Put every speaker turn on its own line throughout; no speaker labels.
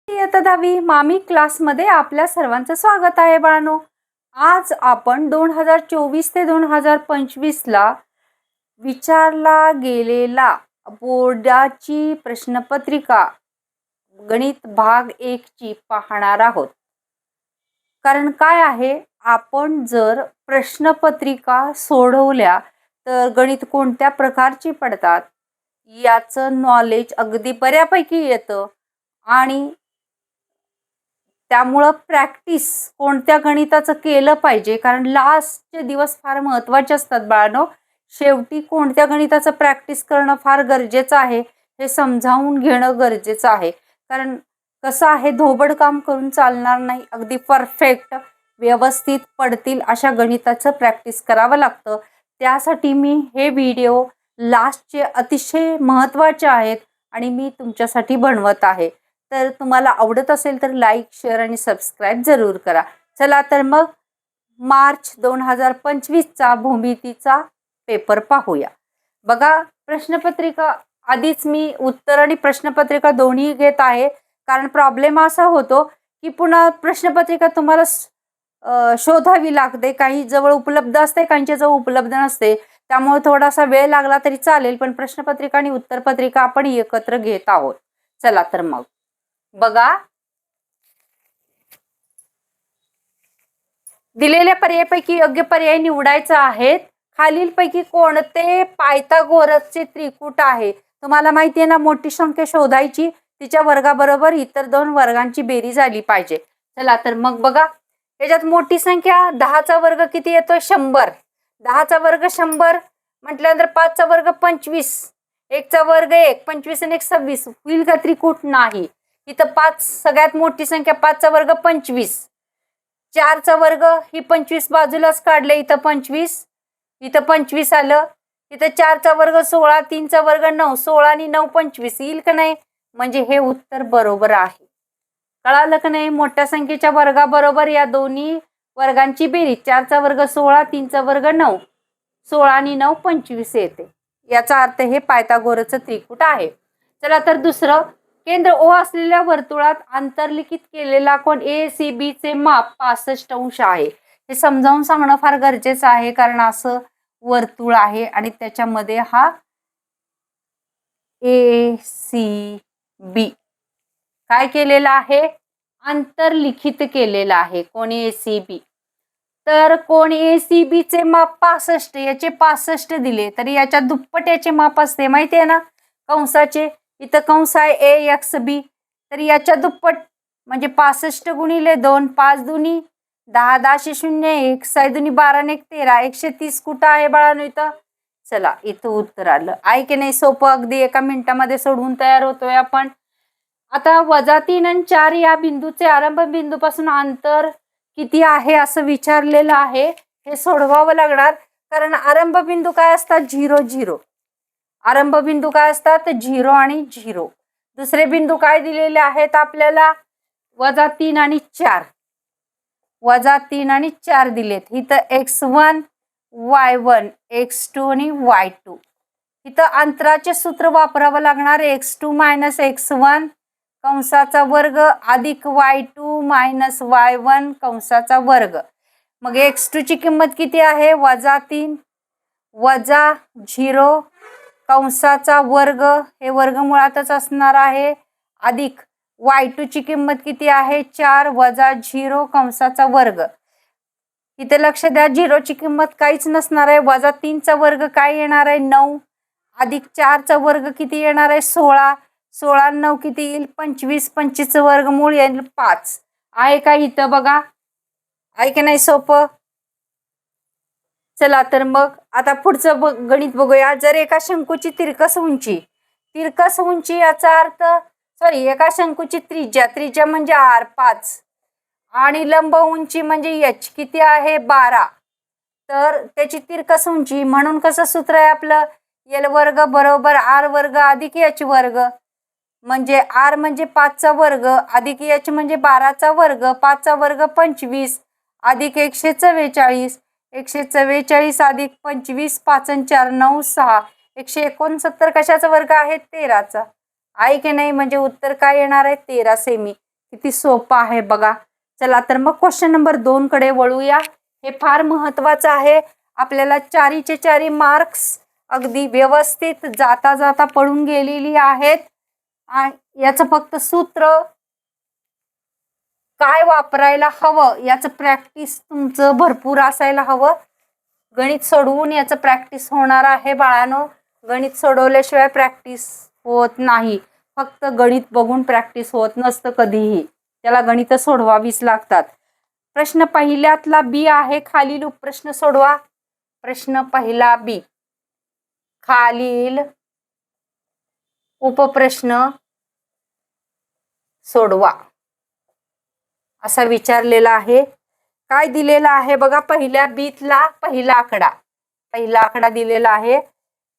इयत्ता 10वी मामी क्लासमध्ये आपल्या सर्वांचं स्वागत आहे बाळांनो. आज आपण 2024 ते 2025 ला विचारला गेलेला बोर्डाची प्रश्नपत्रिका गणित भाग 1 ची पाहणार आहोत. कारण काय आहे, आपण जर प्रश्नपत्रिका सोडवल्या तर गणित कोणत्या प्रकारची पडतात याचं नॉलेज अगदी बऱ्यापैकी येतं आणि त्यामुळे प्रॅक्टिस कोणत्या गणिताचं केलं पाहिजे, कारण लास्टचे दिवस फार महत्त्वाचे असतात बाळांनो. शेवटी कोणत्या गणिताचं प्रॅक्टिस करणं फार गरजेचं आहे हे समजावून घेणं गरजेचं आहे. कारण कसं आहे, धोबड काम करून चालणार नाही. अगदी परफेक्ट व्यवस्थित पडतील अशा गणिताचं प्रॅक्टिस करावं लागतं. त्यासाठी मी हे व्हिडिओ लास्टचे अतिशय महत्त्वाचे आहेत आणि मी तुमच्यासाठी बनवत आहे. तर तुम्हाला आवडत असेल तर लाईक, शेअर आणि सबस्क्राईब जरूर करा. चला तर मग मार्च 2025 चा भूमितीचा पेपर पाहूया. बघा, प्रश्नपत्रिका आधीच मी उत्तर आणि प्रश्नपत्रिका दोन्ही घेत आहे. कारण प्रॉब्लेम असा होतो की पुन्हा प्रश्नपत्रिका तुम्हाला शोधावी लागते. काही जवळ उपलब्ध असते, काहींच्या जवळ उपलब्ध नसते. त्यामुळे थोडासा वेळ लागला तरी चालेल, पण प्रश्नपत्रिका आणि उत्तरपत्रिका आपण एकत्र घेत आहोत. चला तर मग बघा, दिलेल्या पर्यायापैकी योग्य पर्याय निवडायचा आहे. खालीलपैकी कोणते पायथागोरसचे त्रिकूट आहे? तुम्हाला माहिती आहे ना, मोठी संख्या शोधायची, तिच्या वर्गाबरोबर इतर दोन वर्गांची बेरीज आली पाहिजे. चला तर मग बघा, याच्यात मोठी संख्या 10चा वर्ग किती येतो? 100. 10चा वर्ग 100 म्हटल्यानंतर 5चा वर्ग 25, 1चा वर्ग 1, 25 आणि 1 26. होईल का त्रिकूट? नाही. इथं 5 सगळ्यात मोठी संख्या, 5चा वर्ग 25. 4चा वर्ग ही 25 बाजूलाच काढले, इथं 25, इथं 25 आलं. इथं 4चा वर्ग 16, 3चा वर्ग 9, 16 आणि 9 25. येईल का नाही? म्हणजे हे उत्तर बरोबर आहे. कळालं का नाही? मोठ्या संख्येच्या वर्गाबरोबर या दोन्ही वर्गांची बेरीज, 4चा वर्ग 16, 3चा वर्ग 9, 16 आणि 9 25 येते. याचा अर्थ हे पायथागोरसचं त्रिकूट आहे. चला तर दुसरं, केंद्र O असलेल्या वर्तुळात आंतरलिखित केलेला कोण ACB चे माप 65 अंश आहे. हे समजावून सांगणं फार गरजेचं आहे, कारण असं वर्तुळ आहे आणि त्याच्यामध्ये हा ACB काय केलेला आहे? आंतरलिखित केलेला आहे. कोण ACB? तर कोण ACB चे माप 65, याचे 65 दिले तर याच्या दुप्पट याचे माप असते, माहिती आहे ना. कंसाचे इथं कंस आहे AXB, तर याच्या दुप्पट म्हणजे 65 गुणिले 2, 5 दुनी 10, 10 0, 1 6 दुनी 12 आणि 1 13, 130 कुठं आहे बाळांनो? इथं. चला, इथं उत्तर आलं. आहे की नाही सोपं? अगदी एका मिनिटामध्ये सोडवून तयार होतोय आपण. आता -3 आणि 4 या बिंदूचे आरंभ बिंदूपासून अंतर किती आहे असं विचारलेलं आहे. हे सोडवावं लागणार, कारण आरंभ बिंदू काय असतात? 0 0. आरंभ बिंदू काय असतात? 0 आणि 0. दुसरे बिंदू काय दिलेले आहेत आपल्याला? -3 आणि 4. -3 आणि 4 दिलेत. इथं x1 y1, x2 आणि y2. इथं अंतराचे सूत्र वापरावं लागणार. x2 - x1 कंसाचा वर्ग अधिक y2 - y1 कंसाचा वर्ग. मग x2 ची किंमत किती आहे? -3 वजा 0 कंसाचा वर्ग, हे वर्गमुळातच असणार आहे, अधिक y2 ची किंमत किती आहे? 4 वजा 0 कंसाचा वर्ग. इथे लक्ष द्या, 0 ची किंमत काहीच नसणार आहे. -3 चा वर्ग काय येणार आहे? 9, अधिक 4 चा वर्ग किती येणार आहे? 16. 16 9 किती येईल? 25. 25 चं वर्गमूळ येईल 5. आहे का इथं? बघा, आहे की नाही सोपं? चला तर मग आता पुढचं गणित बघूया. जर एका शंकूची तिरकस उंची याचा अर्थ एका शंकूची त्रिज्या म्हणजे r 5 आणि लंब उंची म्हणजे h किती आहे? 12. तर त्याची तिरकस उंची म्हणून कसं सूत्र आहे आपलं? l वर्ग बरोबर r वर्ग अधिक h वर्ग. म्हणजे r म्हणजे 5चा वर्ग अधिक h म्हणजे 12चा वर्ग. 5चा वर्ग 25 अधिक 144. 144 अधिक 25, 5 आणि 4 9 6. 169 कशाचा वर्ग आहे? 13चा. आहे की नाही? म्हणजे उत्तर काय येणार आहे? 13 सेमी. किती सोपं आहे बघा. चला तर मग क्वेश्चन नंबर 2 कडे वळूया. हे फार महत्वाचं आहे. आपल्याला चारीचे चारी मार्क्स अगदी व्यवस्थित जाता जाता पडून गेलेली आहेत. याचं फक्त सूत्र काय वापरायला हवं याचं प्रॅक्टिस तुमचं भरपूर असायला हवं. गणित सोडवून याचं प्रॅक्टिस होणार आहे बाळांनो. गणित सोडवल्याशिवाय प्रॅक्टिस होत नाही. फक्त गणित बघून प्रॅक्टिस होत नसतं कधीही. त्याला गणित सोडवावीच लागतात. प्रश्न पहिल्यातला बी आहे. खालील उपप्रश्न सोडवा. प्रश्न पहिला बी. खालील उपप्रश्न सोडवा असा विचारलेला आहे. काय दिलेला आहे बघा. पहिल्या बीतला पहिला आकडा दिलेला आहे.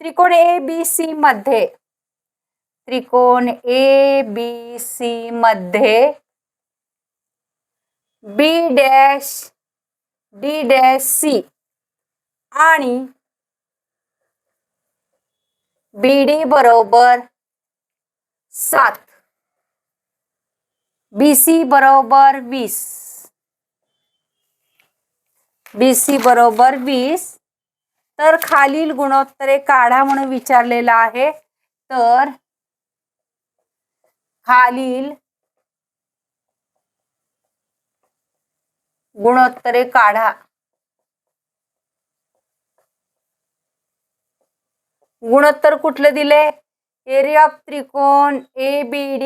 त्रिकोण ABC मध्ये B dash D dash C आणि BD बरोबर 7, BC बरोबर 20, BC बरोबर 20. तर खालील गुणोत्तरे काढा म्हणून विचारलेला आहे. तर खालील गुणोत्तरे काढा. गुणोत्तर कुठले दिले. एरिया ऑफ त्रिकोण ABD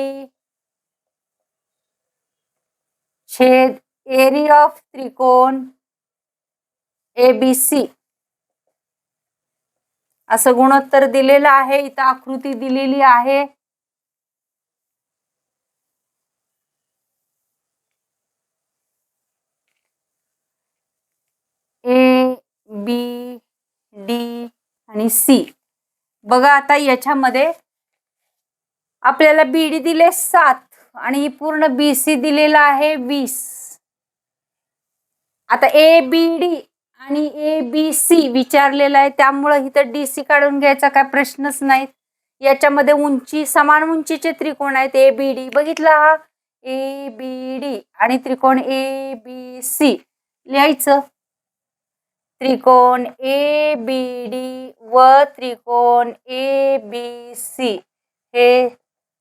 छेद एरिया ऑफ त्रिकोण ABC असं गुणोत्तर दिलेलं आहे. इथं आकृती दिलेली आहे. ABD आणि C. बघा आता याच्यामध्ये आपल्याला BD दिले 7 आणि पूर्ण BC दिलेला आहे 20. आता ABD आणि ABC विचारलेला आहे त्यामुळे इथं DC काढून घ्यायचा काय प्रश्नच नाही. याच्यामध्ये उंची समान उंचीचे त्रिकोण आहेत. ABD बघितला हा ABD आणि त्रिकोण ABC लिहायचं. त्रिकोण ABD व त्रिकोण ABC हे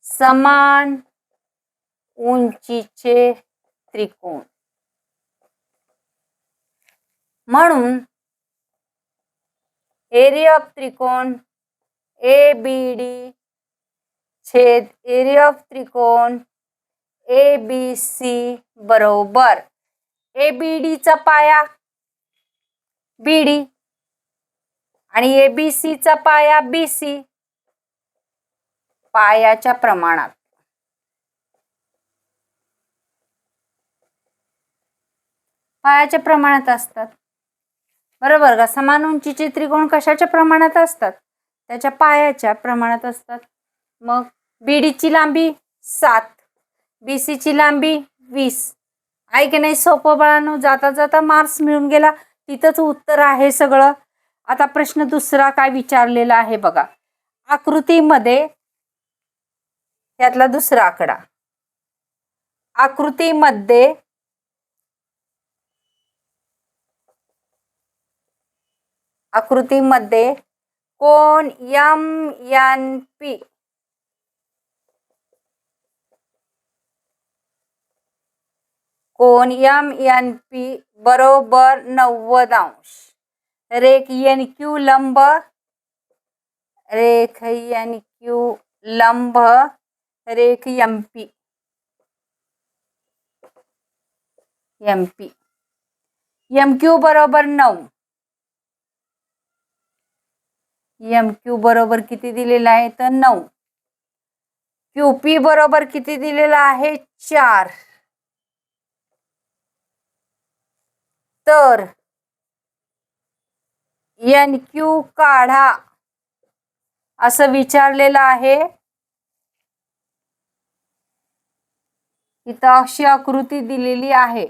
समान उंचीचे त्रिकोण म्हणून एरिया ऑफ त्रिकोण ABD छेद एरिया ऑफ त्रिकोण ABC बरोबर ABD चा पाया BD आणि ABC चा पाया BC पायाच्या प्रमाणात. पायाच्या प्रमाणात असतात बरोबर का. समान उंचीचे त्रिकोण कशाच्या प्रमाणात असतात. त्याच्या पायाच्या प्रमाणात असतात. मग BD ची लांबी 7, BC ची लांबी 20 आहे की नाही. सोपं बाळांनो. जाता जाता मार्क्स मिळून गेला. तिथंच उत्तर आहे सगळं. आता प्रश्न दुसरा काय विचारलेला आहे बघा. आकृतीमध्ये यातला दुसरा आकडा. आकृतीमध्ये कोन MNP कोन MNP बरोबर 90 अंश. रेख NQ लंब रेख MP MQ बरोबर 9. MQ बरोबर किती दिलेला आहे तर 9. QP बरोबर किती दिलेला आहे 4. तर NQ काढा असं विचारलेलं आहे. इथं अशी आकृती दिलेली आहे.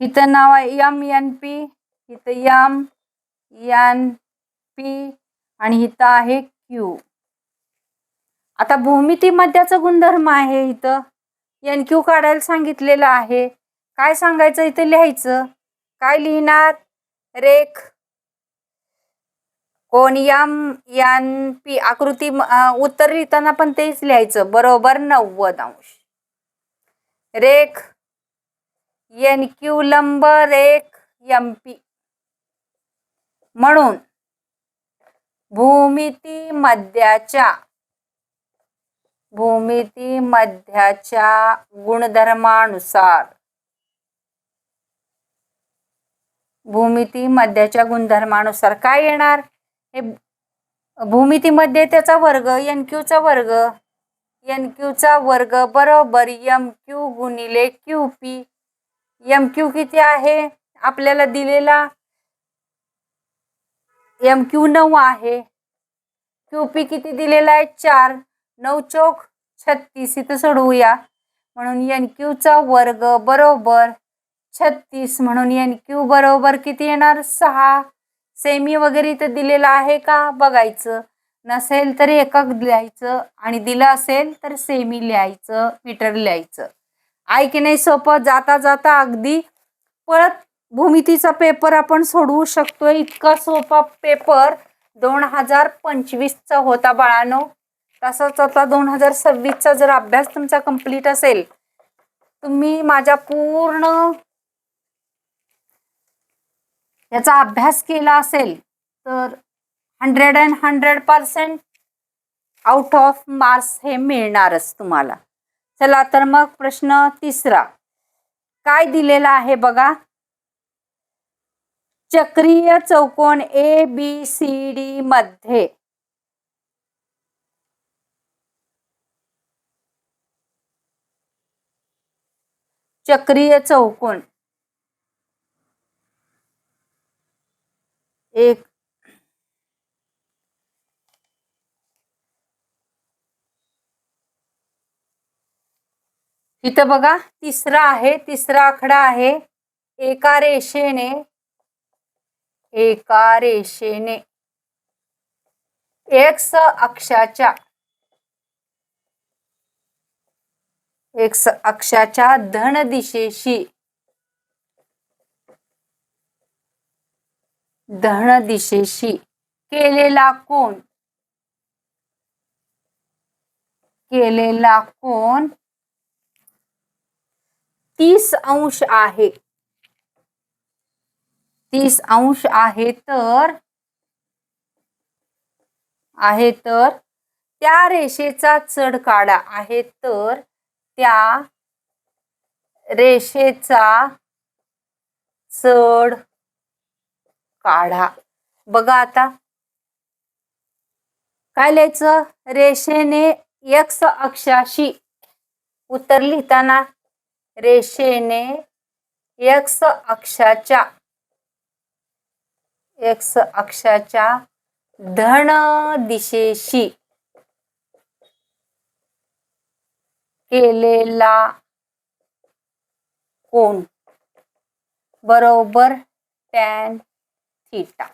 इथं नाव आहे MNP. इथं MNP आणि इथं आहे क्यू. आता भूमिती मध्याचा गुणधर्म आहे. इथं एन क्यू काढायला सांगितलेलं आहे. काय सांगायचं इथे लिहायचं. काय लिहिणार. रेख कोण एम एन पी आकृती उत्तर लिहिताना पण तेच लिहायचं बरोबर 90 अंश. रेख एन क्यू लंब रेख एम पी. म्हणून भूमिती मध्याच्या गुणधर्मानुसार काय येणार. हे भूमिती मध्ये त्याचा वर्ग एन क्यूचा वर्ग बरोबर एम क्यू गुणिले क्यू पी. एम क्यू किती आहे आपल्याला दिलेला. एम क्यू 9 आहे. क्यू पी किती दिलेला आहे 4. 9 चौक 36. इथं सोडवूया. म्हणून एन क्यूचा वर्ग बरोबर 36. म्हणून एन क्यू बरोबर किती येणार 6. सेमी वगैरे इथं दिलेला आहे का बघायचं. नसेल तर एकक लिहायचं आणि दिलं असेल तर सेमी लिहायचं, मीटर लिहायचं. आहे की नाही सोपं. जाता जाता अगदी परत भूमितीचा पेपर आपण सोडवू शकतो. इतका सोपा पेपर 2025चा होता बाळांनो. तसाच आता 2026चा जर अभ्यास तुमचा कंप्लीट असेल, तुम्ही माझ्या पूर्ण याचा अभ्यास केला असेल तर 100% आउट ऑफ मार्क्स हे मिळणारच तुम्हाला. चला तर मग प्रश्न तिसरा काय दिलेला आहे बघा. चक्रीय चौकोन ABCD मध्ये चक्रीय चौकोन एक इथं बघा तिसरा आहे. तिसरा आकडा आहे. एका रेषेने एक्स अक्षाच्या धन दिशेशी केलेला कोन 30 अंश आहे. 30 अंश आहे तर त्या रेषेचा चढ काढा. आहे तर त्या रेषेचा चढ काढा. बघा आता काय लिहायचं. रेषेने एक्स अक्षाशी उत्तर लिहिताना रेषेने एक्स अक्षाच्या धन दिशेशी केलेला कोन बरोबर टॅन थीटा.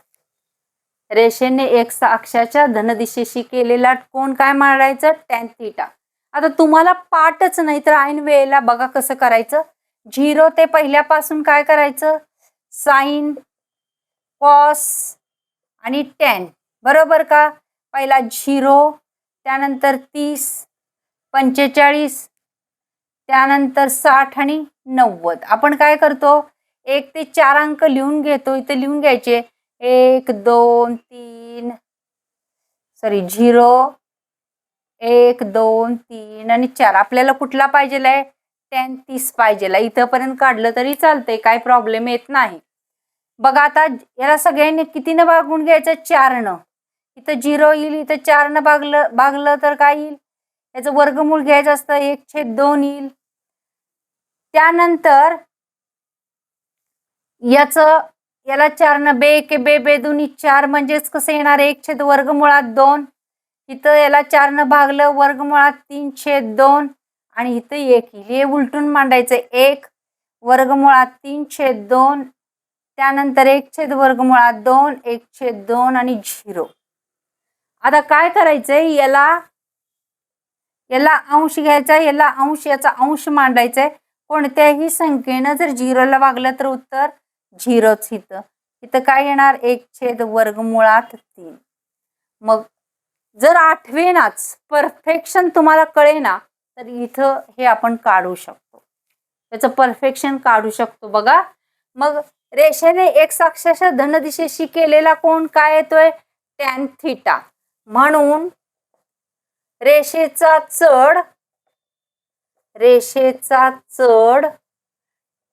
रेषेने एक्स अक्षाच्या धन दिशेशी केलेला कोन काय मारायचं टॅन थीटा. आता तुम्हाला पाठच नाही तर ऐन वेळेला बघा कसं करायचं. 0 ते पहिल्यापासून काय करायचं साइन कॉस आणि टॅन बरोबर का. पहिला 0 त्यानंतर 30 45 त्यानंतर 60 आणि 90. आपण काय करतो 1 ते 4 अंक लिहून घेतो. इथे लिहून घ्यायचे 1 2 3 0 1 2 3 आणि 4. आपल्याला कुठला पाहिजेला आहे टॅन 30 पाहिजेला. इथंपर्यंत काढलं तरी चालतंय, काय प्रॉब्लेम येत नाही. बघा आता याला सगळ्यांनी कितीनं भागून घ्यायचं 4नं. इथं 0 येईल, इथं 4नं भागलं तर काय येईल याचं वर्गमूळ घ्यायचं असतं 1/2 येईल. त्यानंतर याला 4नं बे के बे दोन्ही 4 म्हणजेच कसं येणार 1/2. इथं याला 4नं भागलं वर्गमुळात 3/2 आणि इथं 1 येईल. हे उलटून मांडायचं 1 वर्गमुळात 3/2 त्यानंतर 1/2 1/2 आणि 0. आता काय करायचंय, याला अंश घ्यायचा, याला अंश, याचा अंश मांडायचा. कोणत्याही संख्येनं जर 0ला वागलं तर उत्तर 0च. इथं काय येणार, 1/वर्गमुळात 3. मग जर आठवेनाच, परफेक्शन तुम्हाला कळेना, तर इथं हे आपण काढू शकतो, त्याचं परफेक्शन काढू शकतो. बघा, मग रेषेने एक्स अक्षाच्या धन दिशेशी केलेला कोण काय येतोय, टॅन थीटा. म्हणून रेषेचा चढ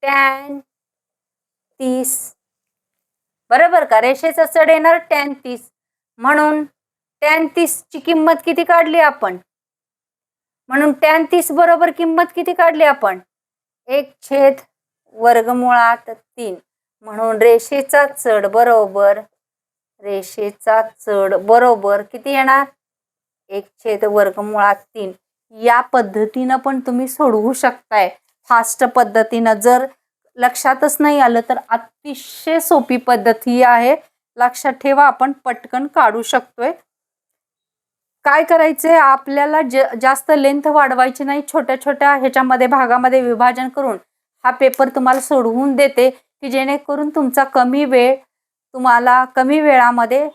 टॅन 30, बरोबर का. रेषेचा चढ येणार टॅन 30. म्हणून टॅन 30 ची किंमत किती काढली आपण, म्हणून टॅन 30 बरोबर किंमत किती काढली आपण, 1/वर्गमुळात 3. म्हणून रेषेचा चढ बरोबर किती येणार, 1/वर्गमुळात 3. या पद्धतीनं पण तुम्ही सोडवू शकताय, फास्ट पद्धतीनं. जर लक्षातच नाही आलं तर अतिशय सोपी पद्धत ही आहे, लक्षात ठेवा. आपण पटकन काढू शकतोय. काय करायचंय, आपल्याला जास्त लेंथ वाढवायची नाही, छोट्या छोट्या ह्याच्यामध्ये भागामध्ये विभाजन करून हा पेपर तुम्हाला सोडवून देते, की जेणेकरून तुमचा तुम्हाला कमी वेळामध्ये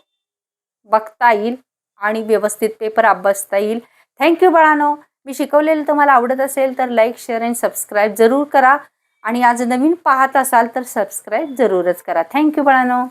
बघता येईल आणि व्यवस्थित पेपर अभ्यासता येईल. थँक्यू बाळांनो. मी शिकवलेलं तुम्हाला आवडत असेल तर लाईक, शेअर आणि सबस्क्राईब जरूर करा. आणि आज नवीन पाहत असाल तर सबस्क्राईब जरूरच करा. थँक्यू बाळांनो.